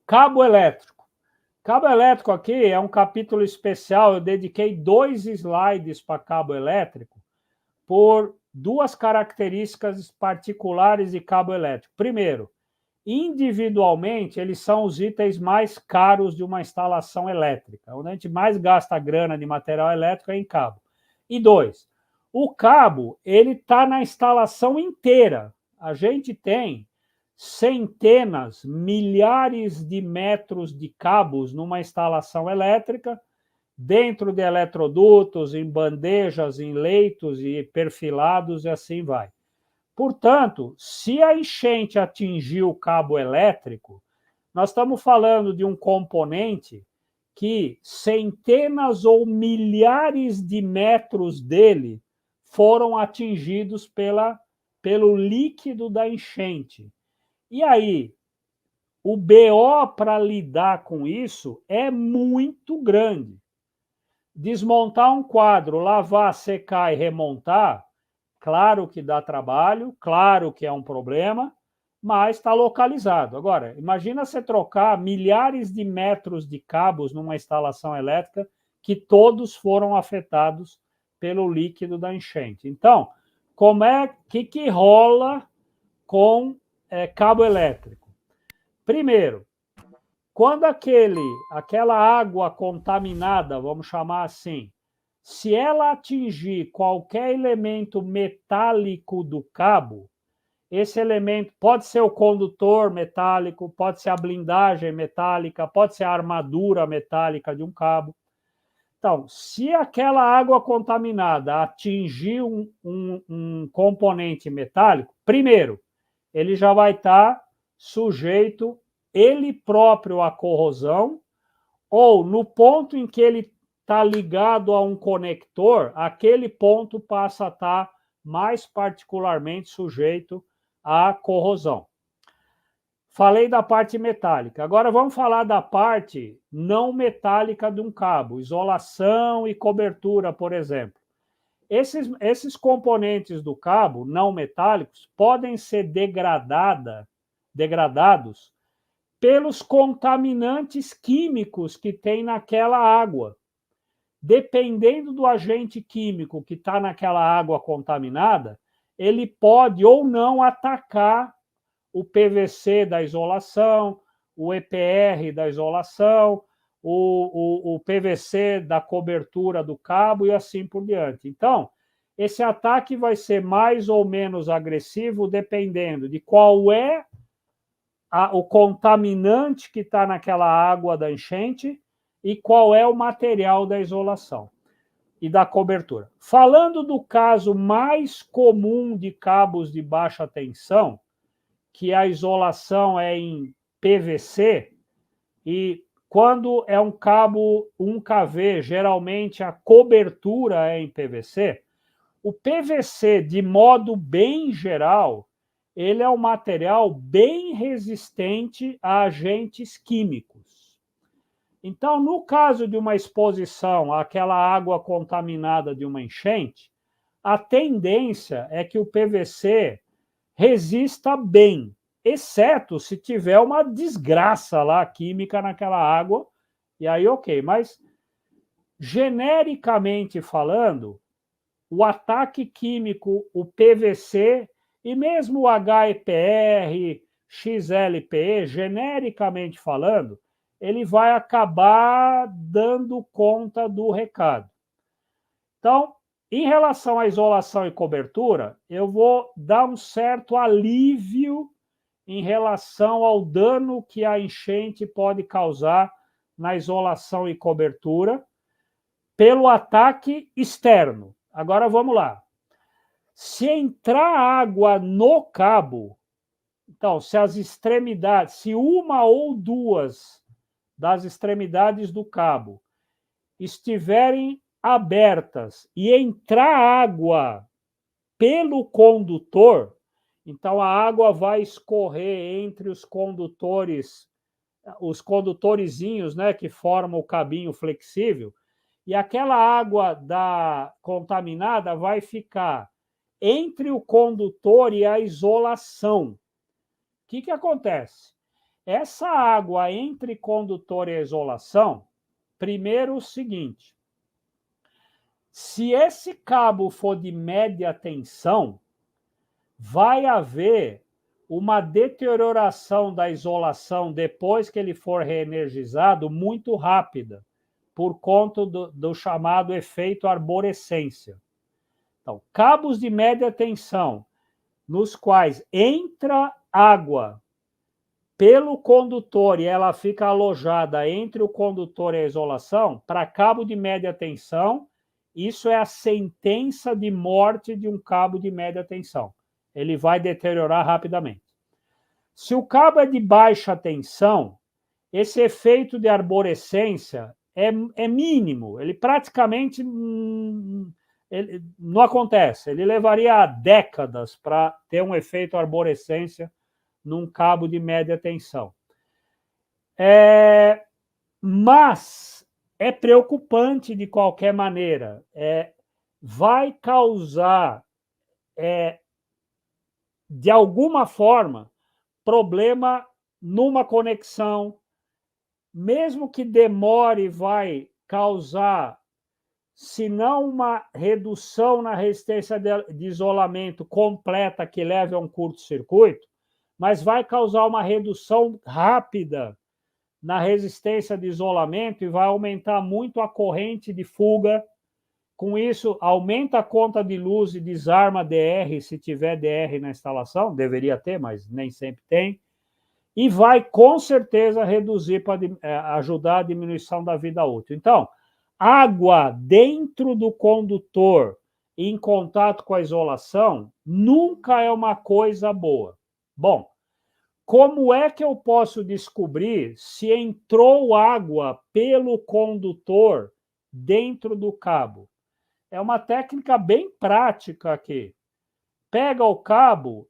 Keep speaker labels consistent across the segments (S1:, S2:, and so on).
S1: Cabo elétrico. Cabo elétrico aqui é um capítulo especial, eu dediquei 2 slides para cabo elétrico, por 2 características particulares de cabo elétrico. Primeiro, individualmente, eles são os itens mais caros de uma instalação elétrica. Onde a gente mais gasta grana de material elétrico é em cabo. E 2, o cabo ele está na instalação inteira. A gente tem centenas, milhares de metros de cabos numa instalação elétrica, dentro de eletrodutos, em bandejas, em leitos e perfilados e assim vai. Portanto, se a enchente atingir o cabo elétrico, nós estamos falando de um componente que centenas ou milhares de metros dele foram atingidos pelo líquido da enchente. E aí, o BO para lidar com isso é muito grande. Desmontar um quadro, lavar, secar e remontar, claro que dá trabalho, claro que é um problema, mas está localizado. Agora, imagina você trocar milhares de metros de cabos numa instalação elétrica que todos foram afetados pelo líquido da enchente. Então, como é que rola com cabo elétrico? Primeiro, quando aquela água contaminada, vamos chamar assim, se ela atingir qualquer elemento metálico do cabo, esse elemento pode ser o condutor metálico, pode ser a blindagem metálica, pode ser a armadura metálica de um cabo. Então, se aquela água contaminada atingir um componente metálico, primeiro, ele já vai estar sujeito ele próprio à corrosão, ou no ponto em que ele está ligado a um conector, aquele ponto passa a estar mais particularmente sujeito à corrosão. Falei da parte metálica. Agora vamos falar da parte não metálica de um cabo, isolação e cobertura, por exemplo. Esses componentes do cabo não metálicos podem ser degradados pelos contaminantes químicos que tem naquela água. Dependendo do agente químico que está naquela água contaminada, ele pode ou não atacar o PVC da isolação, o EPR da isolação, o PVC da cobertura do cabo e assim por diante. Então, esse ataque vai ser mais ou menos agressivo dependendo de qual é o contaminante que está naquela água da enchente e qual é o material da isolação e da cobertura. Falando do caso mais comum de cabos de baixa tensão, que a isolação é em PVC, e quando é um cabo 1kV, geralmente a cobertura é em PVC, o PVC, de modo bem geral, ele é um material bem resistente a agentes químicos. Então, no caso de uma exposição àquela água contaminada de uma enchente, a tendência é que o PVC resista bem, exceto se tiver uma desgraça lá química naquela água, e aí ok. Mas, genericamente falando, o ataque químico, o PVC e mesmo o HEPR, XLPE, genericamente falando, ele vai acabar dando conta do recado. Então, em relação à isolação e cobertura, eu vou dar um certo alívio em relação ao dano que a enchente pode causar na isolação e cobertura pelo ataque externo. Agora vamos lá. Se entrar água no cabo, então, se as extremidades, se uma ou duas das extremidades do cabo estiverem abertas e entrar água pelo condutor, então a água vai escorrer entre os condutorezinhos, né, que formam o cabinho flexível, e aquela água contaminada vai ficar entre o condutor e a isolação. que acontece? Essa água entre condutor e isolação, primeiro o seguinte, se esse cabo for de média tensão, vai haver uma deterioração da isolação depois que ele for reenergizado muito rápida, por conta do chamado efeito arborescência. Então, cabos de média tensão, nos quais entra água pelo condutor e ela fica alojada entre o condutor e a isolação, para cabo de média tensão, isso é a sentença de morte de um cabo de média tensão. Ele vai deteriorar rapidamente. Se o cabo é de baixa tensão, esse efeito de arborescência é mínimo, ele praticamente ele não acontece. Ele levaria décadas para ter um efeito arborescência num cabo de média tensão. Mas é preocupante de qualquer maneira. Vai causar, de alguma forma, problema numa conexão, mesmo que demore, vai causar, se não uma redução na resistência de isolamento completa que leve a um curto-circuito, mas vai causar uma redução rápida na resistência de isolamento e vai aumentar muito a corrente de fuga. Com isso, aumenta a conta de luz e desarma DR, se tiver DR na instalação, deveria ter, mas nem sempre tem, e vai, com certeza, reduzir para ajudar a diminuição da vida útil. Então, água dentro do condutor em contato com a isolação nunca é uma coisa boa. Bom, como é que eu posso descobrir se entrou água pelo condutor dentro do cabo? É uma técnica bem prática aqui. Pega o cabo,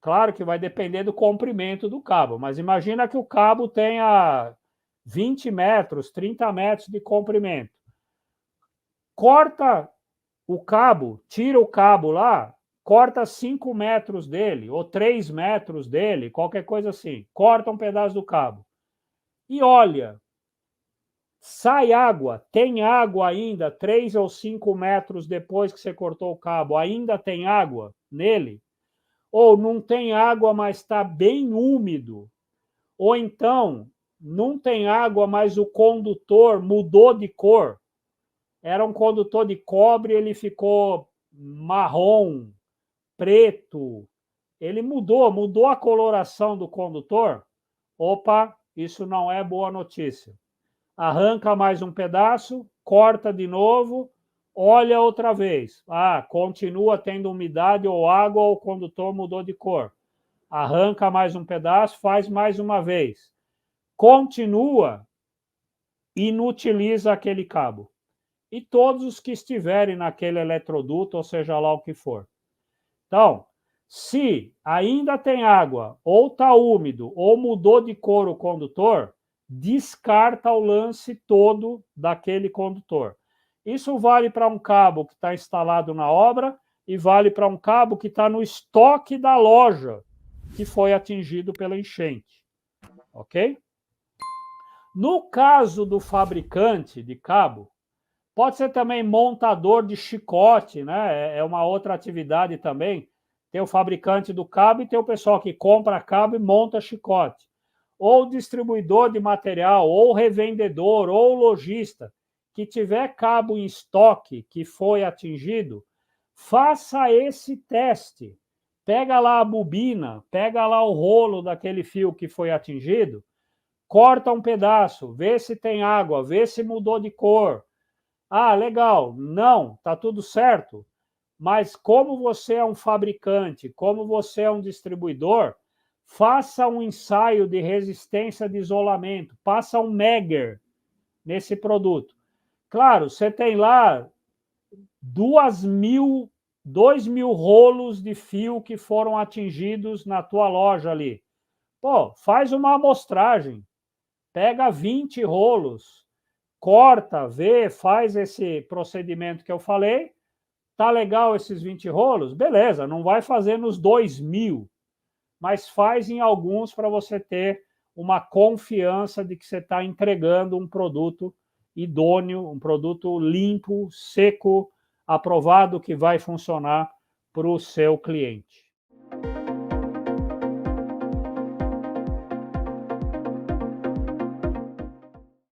S1: claro que vai depender do comprimento do cabo, mas imagina que o cabo tenha 20 metros, 30 metros de comprimento. Corta o cabo, tira o cabo lá, corta 5 metros dele, ou 3 metros dele, qualquer coisa assim. Corta um pedaço do cabo. E olha, sai água, tem água ainda, 3 ou 5 metros depois que você cortou o cabo, ainda tem água nele? Ou não tem água, mas está bem úmido? Ou então, não tem água, mas o condutor mudou de cor? Era um condutor de cobre, ele ficou marrom, preto, ele mudou a coloração do condutor. Opa, isso não é boa notícia. Arranca mais um pedaço, corta de novo, olha outra vez. Continua tendo umidade ou água, ou o condutor mudou de cor. Arranca mais um pedaço, faz mais uma vez. Continua, inutiliza aquele cabo. E todos os que estiverem naquele eletroduto, ou seja lá o que for. Então, se ainda tem água, ou está úmido, ou mudou de cor o condutor, descarta o lance todo daquele condutor. Isso vale para um cabo que está instalado na obra e vale para um cabo que está no estoque da loja que foi atingido pela enchente. Ok? No caso do fabricante de cabo, pode ser também montador de chicote, né? É uma outra atividade também. Tem o fabricante do cabo e tem o pessoal que compra cabo e monta chicote. Ou distribuidor de material, ou revendedor, ou lojista, que tiver cabo em estoque que foi atingido, faça esse teste. Pega lá a bobina, pega lá o rolo daquele fio que foi atingido, corta um pedaço, vê se tem água, vê se mudou de cor. Legal. Não, está tudo certo. Mas como você é um fabricante, como você é um distribuidor, faça um ensaio de resistência de isolamento, passa um Megger nesse produto. Claro, você tem lá 2.000 rolos de fio que foram atingidos na tua loja ali. Faz uma amostragem, pega 20 rolos, corta, vê, faz esse procedimento que eu falei. Tá legal esses 20 rolos? Beleza, não vai fazer nos 2.000, mas faz em alguns para você ter uma confiança de que você está entregando um produto idôneo, um produto limpo, seco, aprovado, que vai funcionar para o seu cliente.